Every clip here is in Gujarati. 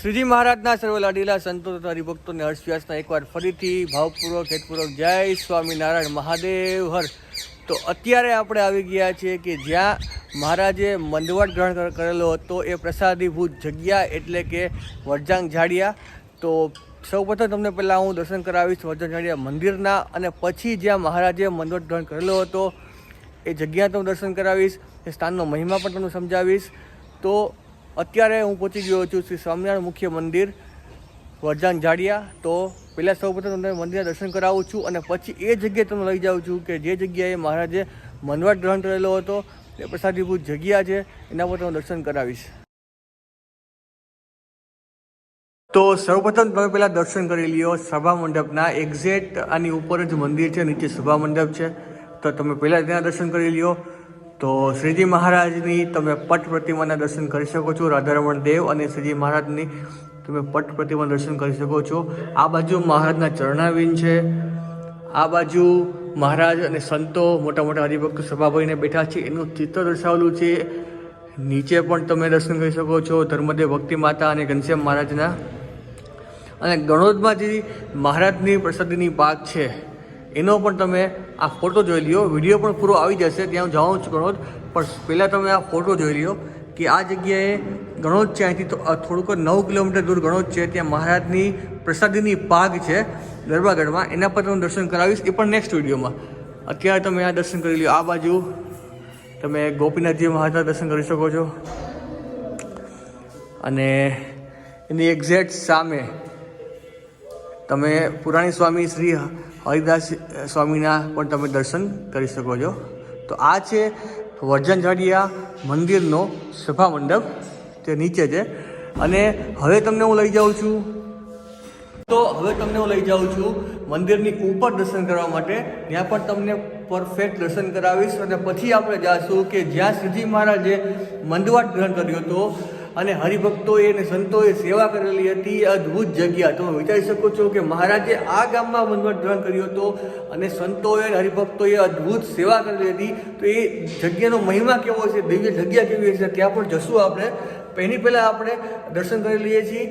શ્રીજી મહારાજના સર્વ લાડીલા સંતો તથા હરિભક્તોને હર્ષવ્યાસના એકવાર ફરીથી ભાવપૂર્વક હેતપૂર્વક જય સ્વામિનારાયણ મહાદેવ હર. તો અત્યારે આપણે આવી ગયા છીએ કે જ્યાં મહારાજે મંદવાટ ગ્રહણ કરેલો હતો એ પ્રસાદીભૂત જગ્યા એટલે કે વરજાંગ ઝાડિયા. તો સૌપ્રથમ તમને પહેલાં હું દર્શન કરાવીશ વરજાંગ ઝાડિયા મંદિરના, અને પછી જ્યાં મહારાજે મંદવાટ ગ્રહણ કરેલો હતો એ જગ્યા તમને દર્શન કરાવીશ, એ સ્થાનનો મહિમા પણ તમને સમજાવીશ. તો અત્યારે હું પહોંચી ગયો છું શ્રી સ્વામિનારાયણ મુખ્ય મંદિર વરજાંગ ઝાડિયા. તો પહેલાં સૌપ્રથમ તમને મંદિરના દર્શન કરાવું છું અને પછી એ જગ્યાએ તમને લઈ જાઉં છું કે જે જગ્યાએ મહારાજે મંદવાટ ગ્રહણ કરેલો હતો એ પ્રસાદીભૂત જગ્યા છે, એના પર તમને દર્શન કરાવીશ. તો સૌપ્રથમ તમે પહેલાં દર્શન કરી લ્યો સભા મંડપના. એક્ઝેક્ટ આની ઉપર જ મંદિર છે, નીચે સભા મંડપ છે. તો તમે પહેલાં ત્યાં દર્શન કરી લ્યો. તો શ્રીજી મહારાજની તમે પટ પ્રતિમાના દર્શન કરી શકો છો, રાધારમણ દેવ અને શ્રીજી મહારાજની તમે પટ પ્રતિમા દર્શન કરી શકો છો. આ બાજુ મહારાજના ચરણાવીન છે, આ બાજુ મહારાજ અને સંતો મોટા મોટા હરિભક્તો સભા ભરીને બેઠા છે એનું ચિત્ર દર્શાવેલું છે. નીચે પણ તમે દર્શન કરી શકો છો ધર્મદેવ ભક્તિ માતા અને ઘનશ્યામ મહારાજના. અને ગણોદમાં જે મહારાજની પ્રસાદીની બાગ છે એનો પણ તમે આ ફોટો જોઈ લ્યો. વિડીયો પણ પૂરો આવી જશે, ત્યાં હું જાઉં છું ગણોદ, પણ પહેલાં તમે આ ફોટો જોઈ લ્યો કે આ જગ્યાએ ગણોદ છે. અહીંથી તો થોડુંક 9 કિલોમીટર દૂર ગણોદ છે, ત્યાં મહારાજની પ્રસાદીની પાગ છે દરબારગઢમાં. એના પર તમને દર્શન કરાવીશ, એ પણ નેક્સ્ટ વિડીયોમાં. અત્યારે તમે આ દર્શન કરી લ્યો. આ બાજુ તમે ગોપીનાથજી મહારાજના દર્શન કરી શકો છો, અને એની એક્ઝેક્ટ સામે તમે પુરાણી સ્વામી શ્રી હરિદાસ સ્વામીના પણ તમે દર્શન કરી શકો છો. તો આ છે વરજાંગ ઝાડિયા મંદિરનો સભા મંડપ, તે નીચે છે. અને હવે તમને હું લઈ જાઉં છું મંદિરની ઉપર દર્શન કરવા માટે. ત્યાં પણ તમને પરફેક્ટ દર્શન કરાવીશ, અને પછી આપણે જાશું કે જ્યાં શ્રીજી મહારાજે મંદવાટ ગ્રહણ કર્યો હતો અને હરિભક્તોએ અને સંતોએ સેવા કરેલી હતી. અદ્ભુત જગ્યા. તમે વિચારી શકો છો કે મહારાજે આ ગામમાં મંદવાટ ગ્રહણ કર્યો હતો અને સંતોએ અને હરિભક્તોએ અદ્ભુત સેવા કરેલી હતી. તો એ જગ્યાનો મહિમા કેવો છે, દિવ્ય જગ્યા કેવી છે, ત્યાં પણ જશું આપણે. એની પહેલાં આપણે દર્શન કરી લઈએ છીએ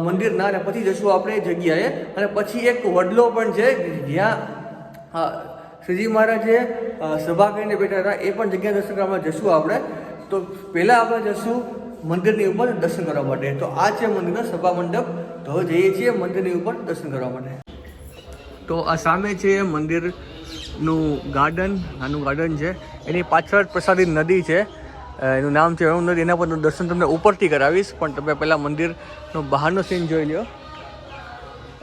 મંદિરના, અને પછી જશું આપણે એ જગ્યાએ. અને પછી એક વડલો પણ છે જ્યાં શ્રીજી મહારાજે સભા કરીને બેઠા હતા, એ પણ જગ્યા દર્શન કરવા જશું આપણે. તો પહેલાં આપણે જશું મંદિરની ઉપર દર્શન કરવા માટે. તો આ છે મંદિરનો સભા મંડપ. તો હવે જઈએ છીએ મંદિરની ઉપર દર્શન કરવા માટે. તો આ સામે છે મંદિરનું ગાર્ડન, નાનું ગાર્ડન છે. એની પાછળ પ્રસાદી નદી છે, એનું નામ છે અરુણ નદી. એના પર દર્શન તમને ઉપરથી કરાવીશ, પણ તમે પહેલાં મંદિરનો બહારનો સીન જોઈ લો.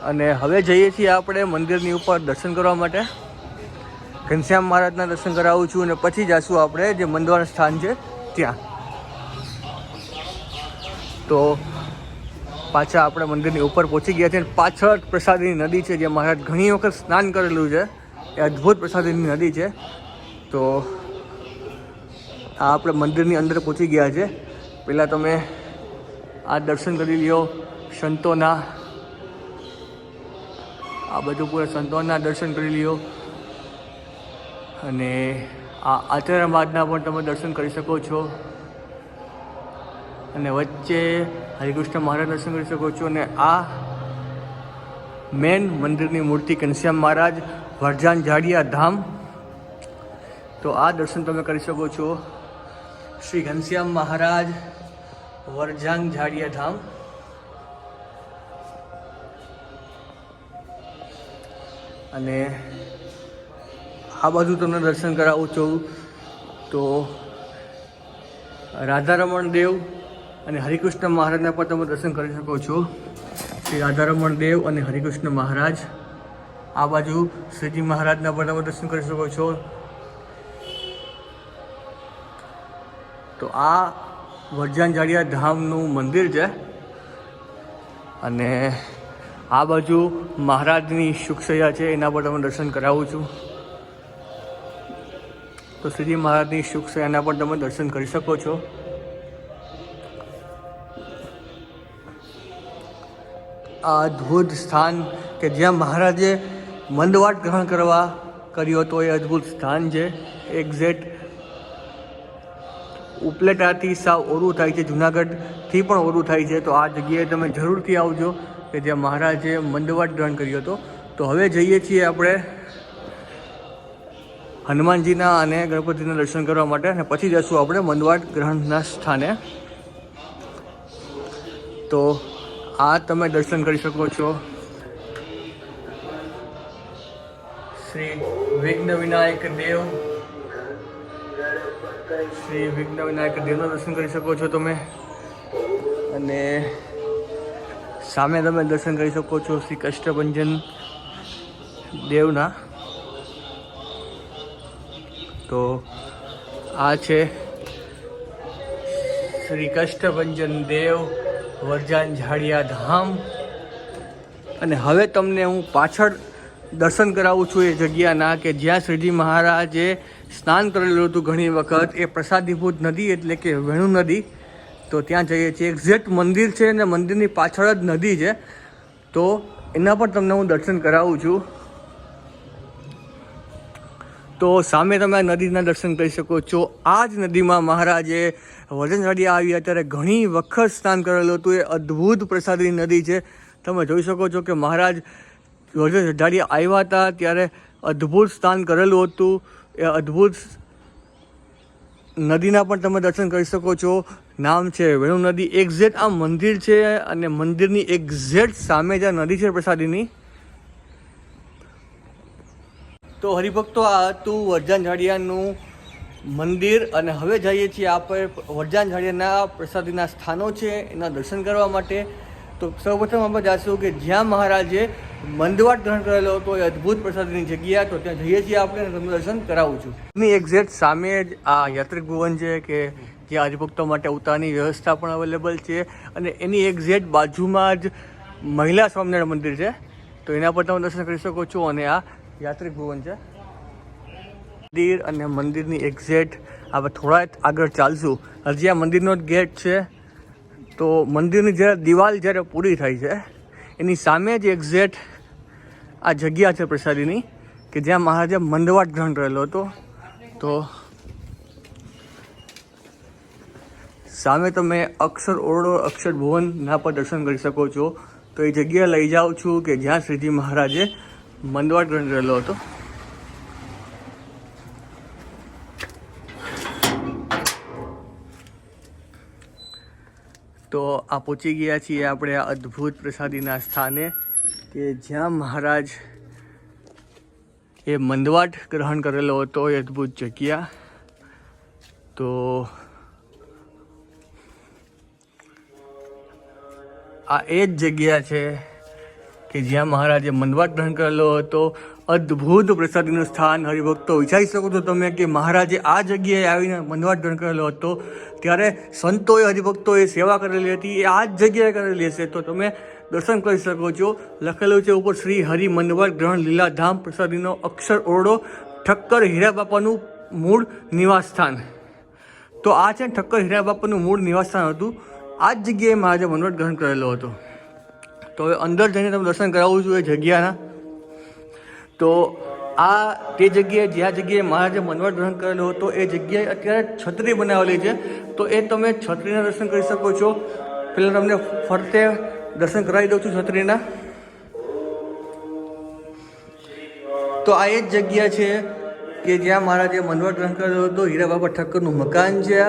અને હવે જઈએ છીએ આપણે મંદિરની ઉપર દર્શન કરવા માટે. ઘનશ્યામ મહારાજના દર્શન કરાવું છું, અને પછી જઈશું આપણે જે મંદવાટ સ્થાન છે ત્યાં. તો પાછા આપણે મંદિરની ઉપર પહોંચી ગયા છીએ. પાછળ પ્રસાદીની નદી છે, જે મહારાજ ઘણી વખત સ્નાન કરેલું છે. એ અદ્ભુત પ્રસાદીની નદી છે. તો આ આપણે મંદિરની અંદર પહોંચી ગયા છે. પહેલાં તમે આ દર્શન કરી લ્યો સંતોના. આ બધું પૂરા સંતોના દર્શન કરી લ્યો, અને આ આચાર્ય મહારાજના પણ તમે દર્શન કરી શકો છો. અને વચ્ચે હરિકૃષ્ણ મહારાજ દર્શન કરી શકો છો. અને આ મેન મંદિરની મૂર્તિ ઘનશ્યામ મહારાજ વરજાંગ ઝાડિયા ધામ. તો આ દર્શન તમે કરી શકો છો, શ્રી ઘનશ્યામ મહારાજ વરજાંગ ઝાડિયા ધામ. અને આ બાજુ તમને દર્શન કરાવું છું તો રાધારમણ દેવ અને હરિકૃષ્ણ મહારાજના પણ તમે દર્શન કરી શકો છો. શ્રી રાધારમણ દેવ અને હરિકૃષ્ણ મહારાજ. આ બાજુ શ્રીજી મહારાજના પણ તમે દર્શન કરી શકો છો. તો આ વરજાંગ ઝાડિયા ધામનું મંદિર છે. અને આ બાજુ મહારાજની સુખસૈયા છે, એના પર તમે દર્શન કરાવું છું. તો શ્રીજી મહારાજની સુખસૈયાના પણ તમે દર્શન કરી શકો છો. આ અદ્ભુત સ્થાન કે જ્યાં મહારાજે મંદવાટ ગ્રહણ કર્યો હતો, એ અદ્ભુત સ્થાન છે. એક્ઝેક્ટ ઉપલેટાથી સાવ ઓરું થાય છે, જુનાગઢથી પણ ઓરું થાય છે. તો આ જગ્યાએ તમે જરૂરથી આવજો કે જ્યાં મહારાજે મંદવાટ ગ્રહણ કર્યો હતો. તો હવે જઈએ છીએ આપણે હનુમાનજીના અને ગણપતિના દર્શન કરવા માટે અને પછી જઈશું આપણે મંદવાટ ગ્રહણના સ્થાને. તો આ તમે દર્શન કરી શકો છો શ્રી વિઘ્ન વિનાયક દેવ. શ્રી વિઘ્ન વિનાયક દેવના દર્શન કરી શકો છો તમે. અને સામે તમે દર્શન કરી શકો છો શ્રી કષ્ટભંજન દેવના. તો આ છે શ્રી કષ્ટભંજન દેવ વરજાન ઝાડિયા ધામ. અને હવે તમને હું પાછળ દર્શન કરાવું છું એ જગ્યાના કે જ્યાં શ્રીજી મહારાજે સ્નાન કરેલું હતું ઘણી વખત. એ પ્રસાદીભૂત નદી એટલે કે વેણુ નદી. તો ત્યાં જઈએ છીએ. એક્ઝેક્ટ મંદિર છે અને મંદિરની પાછળ જ નદી છે. તો એના પર તમને હું દર્શન કરાવું છું. તો સામે તમે નદીના દર્શન કરી શકો છો. આ જ નદીમાં મહારાજે વરજાન ઝાડિયા આવ્યા ત્યારે ઘણી વખત સ્નાન કરેલું હતું. એ અદ્ભુત પ્રસાદની નદી છે. તમે જોઈ શકો છો કે મહારાજ વરજાન ઝાડિયા આવ્યા હતા ત્યારે અદ્ભુત સ્નાન કરેલું હતું. એ અદ્ભુત નદીના પણ તમે દર્શન કરી શકો છો. નામ છે વેણુ નદી. એક્ઝેક્ટ આ મંદિર છે અને મંદિરની એક્ઝેક્ટ સામે જ આ નદી છે પ્રસાદીની. તો હરિભક્તો આ હતું વરજાન ઝાડિયાનું મંદિર. અને હવે જઈએ છીએ આપણે વરજાન ઝાડિયાના પ્રસાદીના સ્થાનો છે એના દર્શન કરવા માટે. તો સૌપ્રથમ આપણે જાશું કે જ્યાં મહારાજે મંદવાટ ગ્રહણ કરેલો હતો એ અદ્ભુત પ્રસાદીની જગ્યા. તો ત્યાં જઈએ છીએ આપણે તમને દર્શન કરાવું છું. એની એક્ઝેક્ટ સામે જ આ યાત્રિક ભુવન છે કે જ્યાં હરિભક્તો માટે ઉતારની વ્યવસ્થા પણ અવેલેબલ છે. અને એની એક્ઝેક્ટ બાજુમાં જ મહિલા સ્વામિનારાયણ મંદિર છે. તો એના પર તમે દર્શન કરી શકો છો. અને આ યાત્રિક ભુવન છે મંદિર. અને મંદિરની એક્ઝેક્ટ આપણે થોડા આગળ ચાલશું. હજી આ મંદિરનો જ ગેટ છે. તો મંદિરની જ્યારે દિવાલ જ્યારે પૂરી થાય છે એની સામે જ એક્ઝેક્ટ આ જગ્યા છે પ્રસાદીની કે જ્યાં મહારાજે મંદવાટ ગ્રહણ કરેલો હતો. તો સામે તમે અક્ષર ઓરડો અક્ષર ભુવનના પર દર્શન કરી શકો છો. તો એ જગ્યાએ લઈ જાઉં છું કે જ્યાં શ્રીજી મહારાજે મંદવાટ ગ્રહણ કરેલો હતો. તો આ પહોંચી ગયા છીએ આપણે આ અદ્ભુત પ્રસાદીના સ્થાને કે જ્યાં મહારાજ એ મંદવાટ ગ્રહણ કરેલો હતો. એ અદ્ભુત જગ્યા. તો આ એ જ જગ્યા છે કે જ્યાં મહારાજે મંદવાટ ગ્રહણ કરેલો હતો. અદ્ભુત પ્રસાદીનું સ્થાન. હરિભક્તો વિચારી શકો છો તમે કે મહારાજે આ જગ્યાએ આવીને મંદવાટ ગ્રહણ કરેલો હતો ત્યારે સંતોએ હરિભક્તોએ સેવા કરેલી હતી. એ આ જ જગ્યાએ કરેલી હશે. તો તમે દર્શન કરી શકો છો. લખેલું છે ઉપર શ્રી હરિ મંદવાટ ગ્રહણ લીલાધામ પ્રસાદીનો અક્ષર ઓરડો ઠક્કર હીરા બાપાનું મૂળ નિવાસ સ્થાન. તો આ છે ઠક્કર હીરા બાપાનું મૂળ નિવાસ સ્થાન હતું. આ જ જગ્યાએ મહારાજે મંદવાટ ગ્રહણ કરેલો હતો. તો હવે અંદર જઈને તમે દર્શન કરાવું છું એ જગ્યાના. તો આ તે જગ્યાએ જ્યાં જગ્યાએ મહારાજે મંદવાટ ગ્રહણ કરેલો હતો એ જગ્યાએ અત્યારે છત્રી બનાવેલી છે. તો એ તમે છત્રીના દર્શન કરી શકો છો. પહેલાં તમને ફરતે દર્શન કરાવી દઉં છું છત્રીના. તો આ એ જ જગ્યા છે કે જ્યાં મહારાજે મંદવાટ ગ્રહણ કરેલો હતો. હીરા બાપા ઠક્કરનું મકાન છે.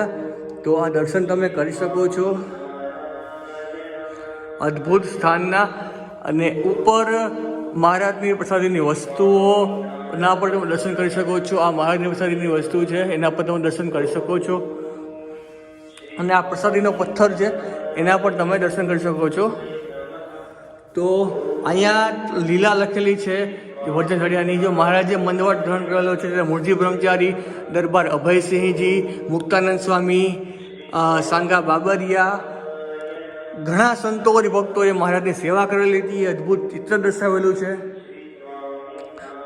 તો આ દર્શન તમે કરી શકો છો અદ્ભુત સ્થાનના. અને ઉપર મહારાજની પ્રસાદીની વસ્તુઓના પર તમે દર્શન કરી શકો છો. આ મહારાજની પ્રસાદીની વસ્તુ છે એના પર તમે દર્શન કરી શકો છો. અને આ પ્રસાદીનો પથ્થર છે એના પર તમે દર્શન કરી શકો છો. તો અહીંયા લીલા લખેલી છે વરજાન ઝાડિયાની. જો મહારાજે મંદવાટ ગ્રહણ કરેલો છે ત્યારે મૂળજી બ્રહ્મચારી, દરબાર અભયસિંહજી, મુક્તાનંદ સ્વામી, સાંગા બાબરિયા, ઘણા સંતો ભક્તોએ મહારાજની સેવા કરેલી હતી. અદ્ભુત ચિત્ર દર્શાવેલું છે.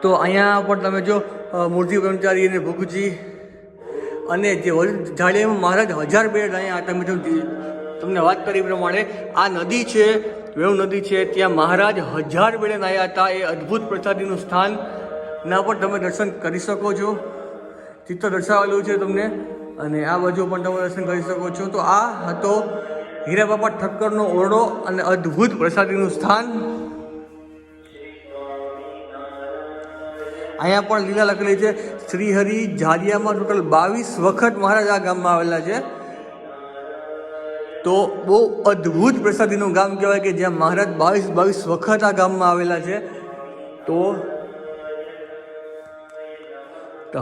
તો અહીંયા પણ તમે જો મૂળજી બ્રહ્મચારી અને ભુગજી અને જે ઝાડિયામાં મહારાજ 1000 બેડ અહીંયા તમે જો તમને વાત કરી પ્રમાણે આ નદી છે વેણુ નદી છે ત્યાં મહારાજ 1000 બેડે નાહ્યા હતા. એ અદ્ભુત પ્રસાદીનું સ્થાન ના પણ તમે દર્શન કરી શકો છો. ચિત્ર દર્શાવેલું છે તમને અને આ બાજુ પણ તમે દર્શન કરી શકો છો. તો આ હતો હીરા બાપા ઠક્કરનો ઓરડો અને અદ્ભુત પ્રસાદીનું સ્થાન. અહીંયા પણ લીલા લખેલી છે શ્રીહરિ ઝાડિયામાં ટોટલ 22 વખત મહારાજ આ ગામમાં આવેલા છે. તો બહુ અદ્ભુત પ્રસાદીનું ગામ કહેવાય કે જ્યાં મહારાજ 22 વખત આ ગામમાં આવેલા છે. તો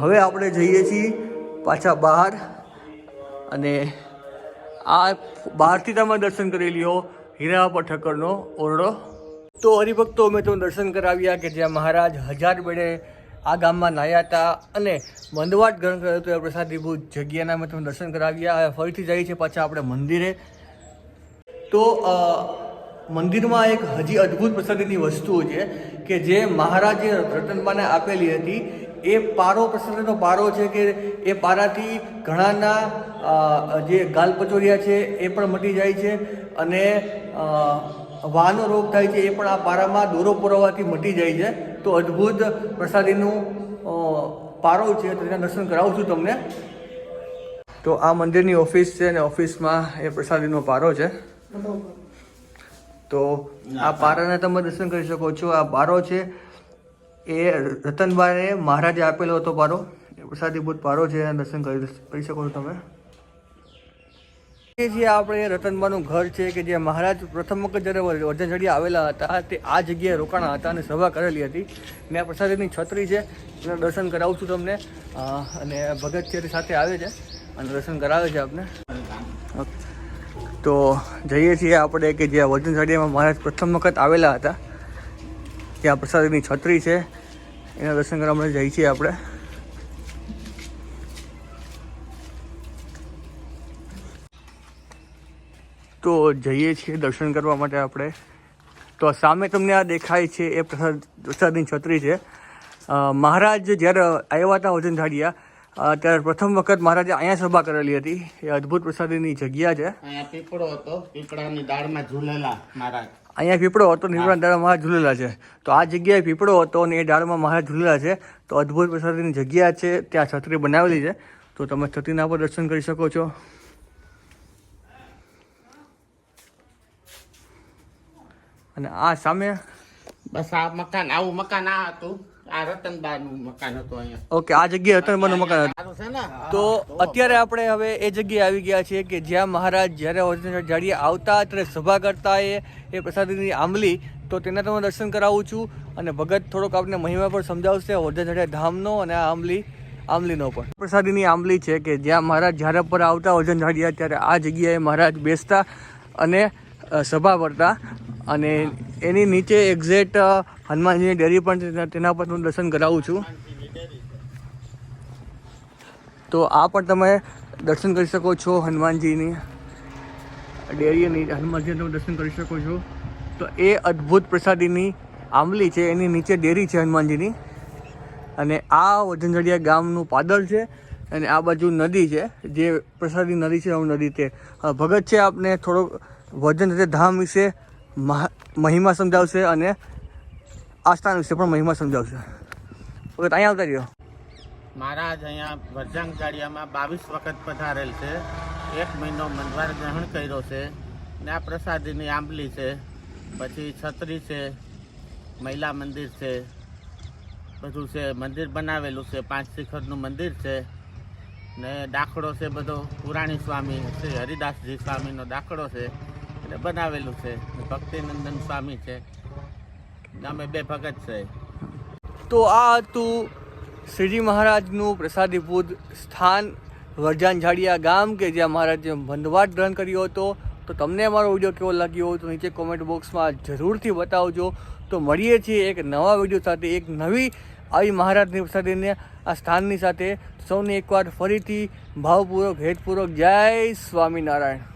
હવે આપણે જઈએ છીએ પાછા બહાર, અને આ બહારથી તમે દર્શન કરી લ્યો હીરા બાપા ઠક્કરનો ઓરડો. તો હરિભક્તો અમે તમને દર્શન કરાવ્યા કે જ્યાં મહારાજ 1000 બેડે આ ગામમાં નાહ્યા હતા અને મંદવાટ ગ્રહણ કર્યો હતો. એ પ્રસાદીભૂત જગ્યાના અમે તમને દર્શન કરાવ્યા. હવે ફરીથી જઈએ છીએ પાછા આપણે મંદિરે. તો મંદિરમાં એક હજી અદ્ભુત પ્રસાદીની વસ્તુઓ છે કે જે મહારાજે રતનબાને આપેલી હતી. એ પારો પ્રસાદીનો પારો છે કે એ પારાથી ઘણાના જે ગાલપચોરિયા છે એ પણ મટી જાય છે, અને વાહનો રોગ થાય છે એ પણ આ પારામાં દોરો પુરાવવાથી મટી જાય છે. તો અદ્ભુત પ્રસાદીનું પારો છે, તો તેના દર્શન કરાવું છું તમને. તો આ મંદિરની ઓફિસ છે અને ઓફિસમાં એ પ્રસાદીનો પારો છે. તો આ પારાને તમે દર્શન કરી શકો છો. આ પારો છે એ રતનબાને મહારાજે આપેલો હતો પારો. એ પ્રસાદીભૂત પારો છે, એના દર્શન કરી શકો છો તમે. જે આપણે રતનબાનું ઘર છે કે જે મહારાજ પ્રથમ વખત જ્યારે વર્ધનઝાડિયા આવેલા હતા તે આ જગ્યાએ રોકાણા હતા અને સભા કરેલી હતી. ને આ પ્રસાદીની છત્રી છે, એના દર્શન કરાવું છું તમને. અને ભગત છે સાથે આવે છે અને દર્શન કરાવે છે આપને. તો જઈએ છીએ આપણે કે જ્યાં વર્ધનઝાડિયામાં મહારાજ પ્રથમ વખત આવેલા હતા, ત્યાં પ્રસાદીની છત્રી છે, એના દર્શન કરવા માટે જઈએ છીએ આપણે. તો જઈએ છીએ દર્શન કરવા માટે આપણે. તો સામે તમને આ દેખાય છે એ પ્રસાદની છત્રી છે. મહારાજ જ્યારે આવ્યા હતા વર્ધનઝાડિયા ત્યારે પ્રથમ વખત મહારાજે અહીંયા સભા કરેલી હતી. એ અદ્ભુત પ્રસાદીની જગ્યા છે. અહીંયા પીપળો હતો, પીપળાની દાળમાં ઝૂલેલા મહારાજ. અહીંયા પીપળો હતો, પીપળાની દાળમાં મહારાજ ઝૂલેલા છે. તો આ જગ્યાએ પીપળો હતો અને એ દાળમાં મહારાજ ઝૂલેલા છે. તો અદ્ભુત પ્રસાદીની જગ્યા છે, ત્યાં છત્રી બનાવેલી છે. તો તમે છત્રીના પર દર્શન કરી શકો છો. અને આ સામે બસ આ મકાન, આવું મકાન આ હતું. આ રતનબાનું મકાન હતું અહીંયા. ઓકે, આ જગ્યાએ રતનબાનું મકાન હતું. સારું છે ને. તો અત્યારે આપણે હવે એ જગ્યાએ આવી ગયા છીએ કે જ્યાં મહારાજ જ્યારે વર્ધનઝાડિયા આવતા ત્યારે સભા કરતા એ પ્રસાદીની આંબલી. તો તેના તમે દર્શન કરાવું છું અને ભગત થોડોક આપણે મહિમા પણ સમજાવશે વર્ધનઝાડિયા ધામનો અને આ આંબલીનો પણ. પ્રસાદીની આંબલી છે કે જ્યાં મહારાજ જ્યારે પર આવતા વર્ધનઝાડિયા ત્યારે આ જગ્યાએ મહારાજ બેસતા અને સભા કરતા. અને એની નીચે એક્ઝેક્ટ હનુમાનજીની ડેરી પણ તેના પર હું દર્શન કરાવું છું. તો આ પણ તમે દર્શન કરી શકો છો હનુમાનજીની ડેરીની. હનુમાનજીને તમે દર્શન કરી શકો છો. તો એ અદ્ભુત પ્રસાદીની આંબલી છે, એની નીચે ડેરી છે હનુમાનજીની. અને આ વર્ધનઝાડિયા ગામનું પાદર છે અને આ બાજુ નદી છે, જે પ્રસાદી નદી છે. નદી તે ભગત છે આપને થોડોક વર્ધનઝાડિયા ધામ વિશે મહિમા સમજાવશે અને આ સ્થાન વિશે પણ મહિમા સમજાવશે. ભગત અહીંયા આવતા રહ્યો. મહારાજ અહીંયા વર્ધનઝાડિયામાં 22 વખત પધારેલ છે. 1 મહિનો મંદવાર ગ્રહણ કર્યો છે. ને આ પ્રસાદીની આંબલી છે, પછી છત્રી છે, મહિલા મંદિર છે, બધું છે. મંદિર બનાવેલું છે, 5 શિખરનું મંદિર છે. ને દાખલો છે બધો પુરાણી સ્વામી શ્રી હરિદાસજી સ્વામીનો દાખલો છે, એટલે બનાવેલું છે. ભક્તિનંદન સ્વામી છે, અમે 2 ભગત છે. તો આ હતું શ્રીજી મહારાજનું પ્રસાદીભૂત સ્થાન વર્ધનઝાડિયા ગામ કે જ્યાં મહારાજે મંદવાટ ગ્રહણ કર્યો હતો. તો તમને અમારો વિડીયો કેવો લાગ્યો તો નીચે કોમેન્ટ બોક્સમાં જરૂરથી બતાવજો. તો મળીએ છીએ એક નવા વિડીયો સાથે, એક નવી આવી મહારાજની પ્રસાદીને આ સ્થાનની સાથે. સૌને એકવાર ફરીથી ભાવપૂર્વક હેતપૂર્વક જય સ્વામિનારાયણ.